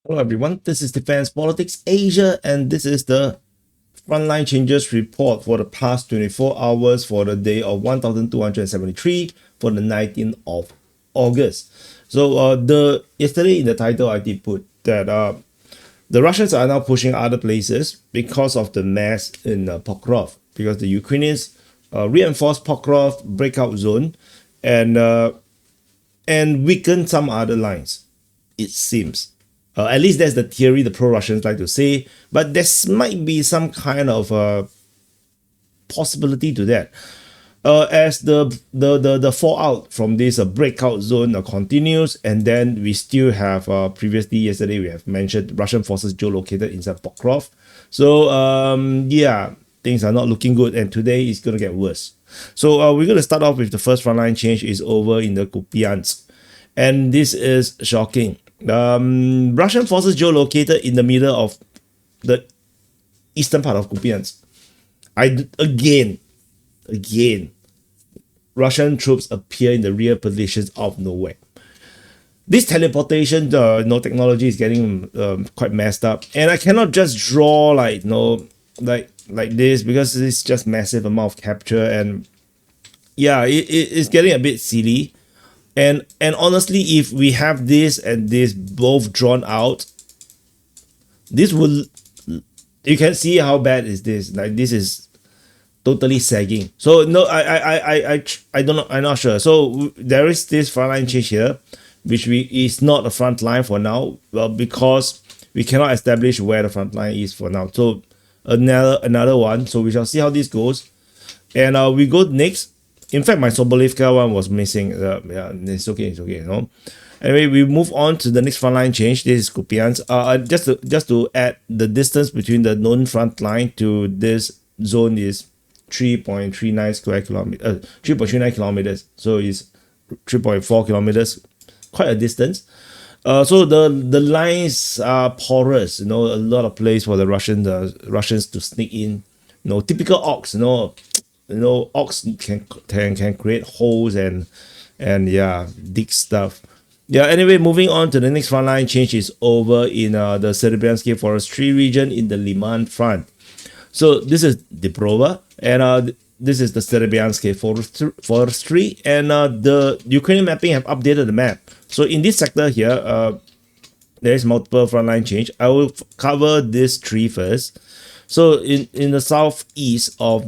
Hello everyone, this is Defense Politics Asia and this is the Frontline Changes report for the past 24 hours for the day of 1273 for the 19th of August. So the yesterday in the title I did put that the Russians are now pushing other places because of the mess in Pokrov, because the Ukrainians reinforced Pokrov breakout zone and weaken some other lines, it seems. At least that's the theory the pro-Russians like to say, but there might be some kind of possibility to that. As the fallout from this breakout zone continues, and then we still have previously yesterday we have mentioned Russian forces geolocated inside Pokrov. So yeah, things are not looking good, and today is going to get worse. So we're going to start off with the first frontline change is over in the Kupyansk, and this is shocking. Russian forces geolocated in the middle of the eastern part of Kupyansk. Again, Russian troops appear in the rear positions of nowhere. This teleportation, technology is getting quite messed up, and I cannot just draw like like this because it's just massive amount of capture, and yeah, it's getting a bit silly. And honestly, if we have this and this both drawn out, this will, you can see how bad is this. Like this is totally sagging. So no, I don't know. I'm not sure. So there is this frontline change here, which is not a front line for now. Well, because we cannot establish where the front line is for now. So another one. So we shall see how this goes. And we go next. In fact, my Sobolivka one was missing. Yeah, it's okay, you know. Anyway, we move on to the next frontline change. This is Kupyansk. Just to add, the distance between the known front line to this zone is 3.39 square kilometers. 3.39 kilometers. So it's 3.4 kilometers. Quite a distance. So the lines are porous. You know, a lot of place for the Russians to sneak in. You know, typical Orcs. Orcs can create holes and yeah, dig stuff. Yeah, anyway, moving on to the next frontline change is over in the Siversk forestry region in the Liman front. So this is Dibrova, and this is the Siversk forestry, and the Ukrainian mapping have updated the map. So in this sector here, there is multiple frontline change. I will cover this tree first. So in the southwest of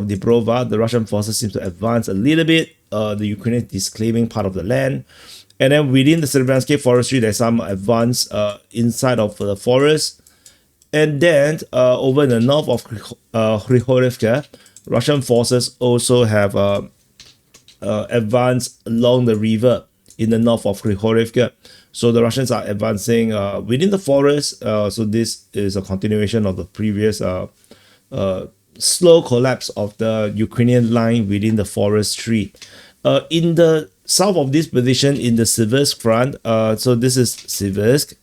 Dibrova, the Russian forces seem to advance a little bit. The Ukrainians disclaiming part of the land. And then within the Siversk forestry, there's some advance inside of the forest. And then over in the north of Krychorivka, Russian forces also have advanced along the river in the north of Krychorivka. So the Russians are advancing within the forest. So this is a continuation of the previous slow collapse of the Ukrainian line within the forestry. In the south of this position in the Siversk front, so this is Siversk,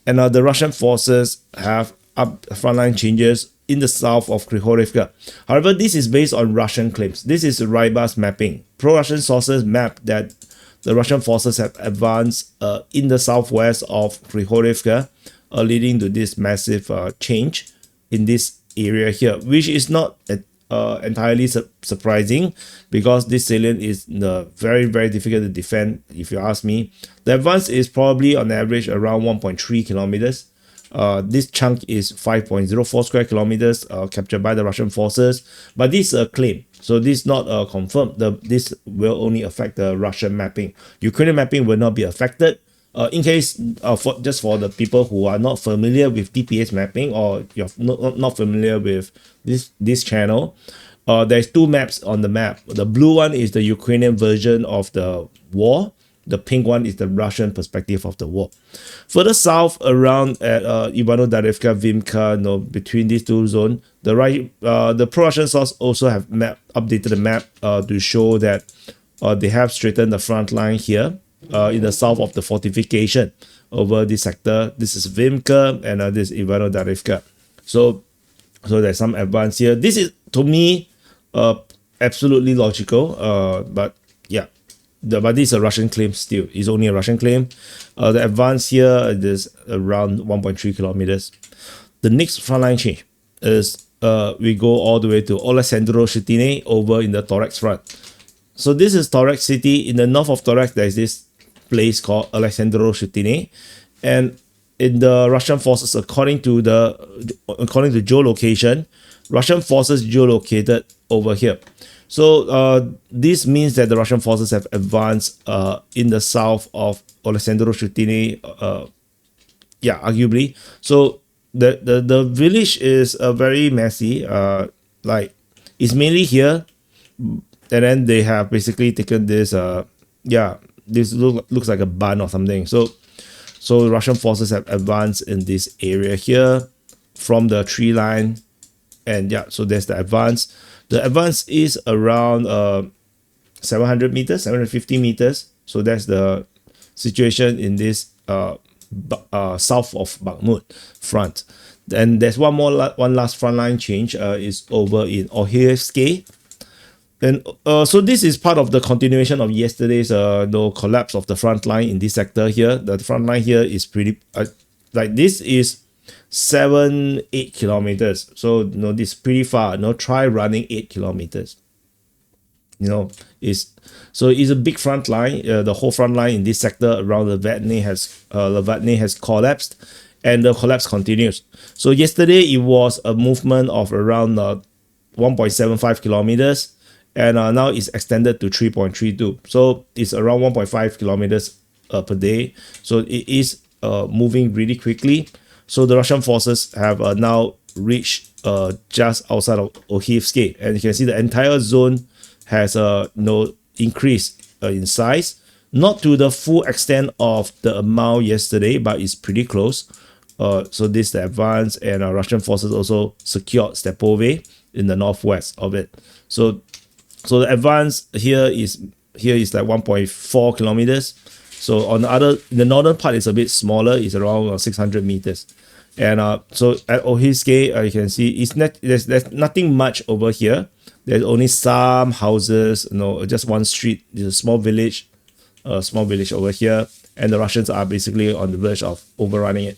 and the Russian forces have up frontline changes in the south of Krychorivka. However, this is based on Russian claims. This is Rybas mapping. Pro-Russian sources map that the Russian forces have advanced in the southwest of Krychorivka, leading to this massive change in this area here, which is not entirely surprising because this salient is very, very difficult to defend, if you ask me. The advance is probably on average around 1.3 kilometers. This chunk is 5.04 square kilometers captured by the Russian forces, but this is a claim, so this is not confirmed. This will only affect the Russian mapping. Ukrainian mapping will not be affected. In case just for the people who are not familiar with DPS mapping, or you're not familiar with this channel, there's two maps on the map. The blue one is the Ukrainian version of the war. The pink one is the Russian perspective of the war. Further south, around at Ivano-Darivka, Vimka, between these two zones, the pro-Russian source also have updated the map to show that they have straightened the front line here in the south of the fortification over this sector. This is Vimka, and this is Ivano-Darivka. So there's some advance here. This is, to me, absolutely logical. But yeah. but this is a Russian claim still. It's only a Russian claim. The advance here is around 1.3 kilometers. The next frontline change is we go all the way to Alexandro Shutine over in the Toretsk front. So this is Toretsk city. In the north of Toretsk, there is this place called Alexandro Shutine, and in the Russian forces, according to geolocation, Russian forces geolocated over here. So this means that the Russian forces have advanced in the south of Alexandro Shutine, arguably. So the village is very messy. Like it's mainly here, and then they have basically taken this. This looks like a barn or something. So Russian forces have advanced in this area here from the tree line, and so there's the advance. The advance is around 700 meters, 750 meters. So that's the situation in this south of Bakhmut front. Then there's one last frontline change is over in Orcs. And so this is part of the continuation of yesterday's collapse of the front line in this sector here. The front line here is pretty like this is 7-8 kilometers. So this is pretty far. Try running 8 kilometers. It's a big front line. The whole front line in this sector around Vuhledar has collapsed, and the collapse continues. So yesterday it was a movement of around 1.75 kilometers. And now it's extended to 3.32. So it's around 1.5 kilometers per day. So it is moving really quickly. So the Russian forces have now reached just outside of Orcs. And you can see the entire zone has increased in size. Not to the full extent of the amount yesterday, but it's pretty close. So this is the advance, and Russian forces also secured Stepove in the northwest of it. So the advance here is like 1.4 kilometers. So on the northern part is a bit smaller. It's around 600 meters. And so at Orcs, you can see there's nothing much over here. There's only some houses, just one street. There's a small village over here, and the Russians are basically on the verge of overrunning it.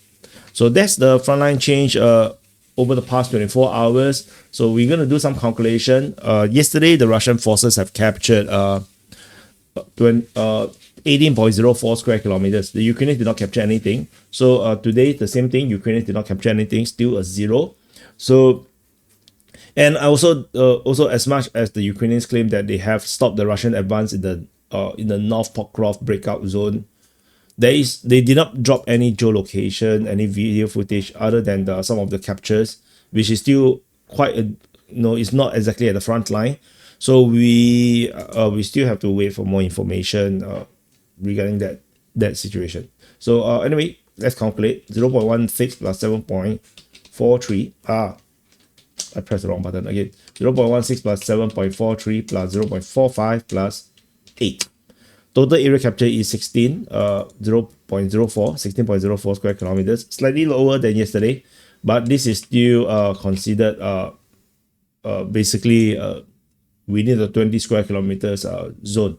So that's the frontline change over the past 24 hours. So we're going to do some calculation. Yesterday, the Russian forces have captured 18.04 square kilometers. The Ukrainians did not capture anything. So today, the same thing. Ukrainians did not capture anything. Still a 0. So, and also as much as the Ukrainians claim that they have stopped the Russian advance in the North Pokrov breakout zone, they did not drop any geolocation, any video footage other than some of the captures, which is still quite it's not exactly at the front line. So we still have to wait for more information regarding that situation. So anyway, let's calculate 0.16 plus 7.43. I pressed the wrong button again. 0.16 plus 7.43 plus 0.45 plus 8. Total area capture is 16.04 square kilometers, slightly lower than yesterday, but this is still considered basically within the 20 square kilometers zone.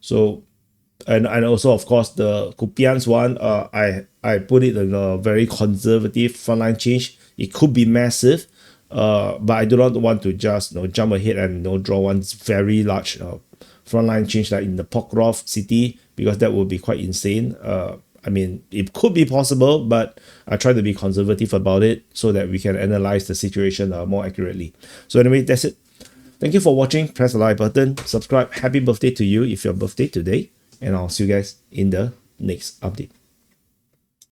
So, and also of course the Kupyansk one, I put it in a very conservative frontline change. It could be massive, but I do not want to just jump ahead and draw one very large frontline change like in the Pokrov city, because that would be quite insane. I mean, it could be possible, but I try to be conservative about it so that we can analyze the situation more accurately. So anyway, that's it. Thank you for watching. Press the like button, subscribe. Happy birthday to you if your birthday today, and I'll see you guys in the next update.